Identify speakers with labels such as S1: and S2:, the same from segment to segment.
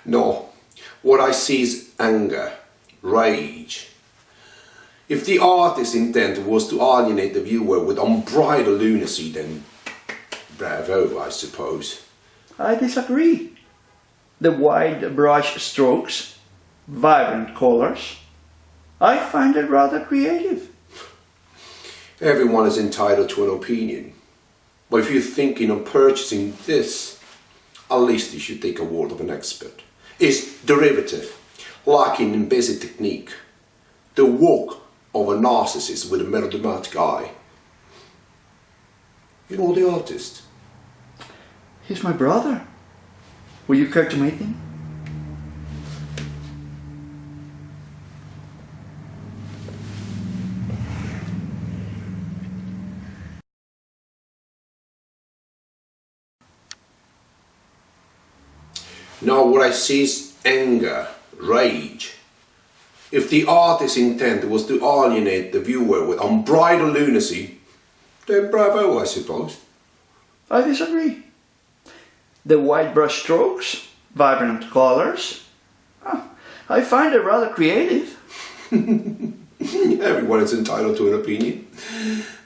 S1: No, what I see is anger, rage. If the artist's intent was to alienate the viewer with unbridled lunacy, then bravo, I suppose.
S2: I disagree. The wide brush strokes, vibrant colors, I find it rather creative.
S1: Everyone is entitled to an opinion. But if you're thinking of purchasing this, at least you should take a word of an expert. It's derivative, lacking in basic technique. The work of a narcissist with a melodramatic eye. You know the artist?
S2: He's my brother. Will you care to meet him?
S1: Now what I see is anger, rage. If the artist's intent was to alienate the viewer with unbridled lunacy, then bravo, I suppose.
S2: I disagree. The wide brush strokes, vibrant colors, I find it rather creative.
S1: Everyone is entitled to an opinion.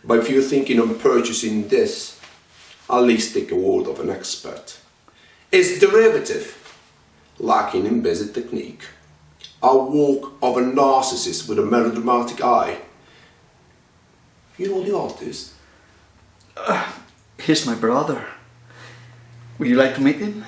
S1: But if you're thinking of purchasing this, at least take a word of an expert. It's derivative, lacking in basic technique. A work of a narcissist with a melodramatic eye. You know the artist?
S2: He's my brother. Would you like to meet him?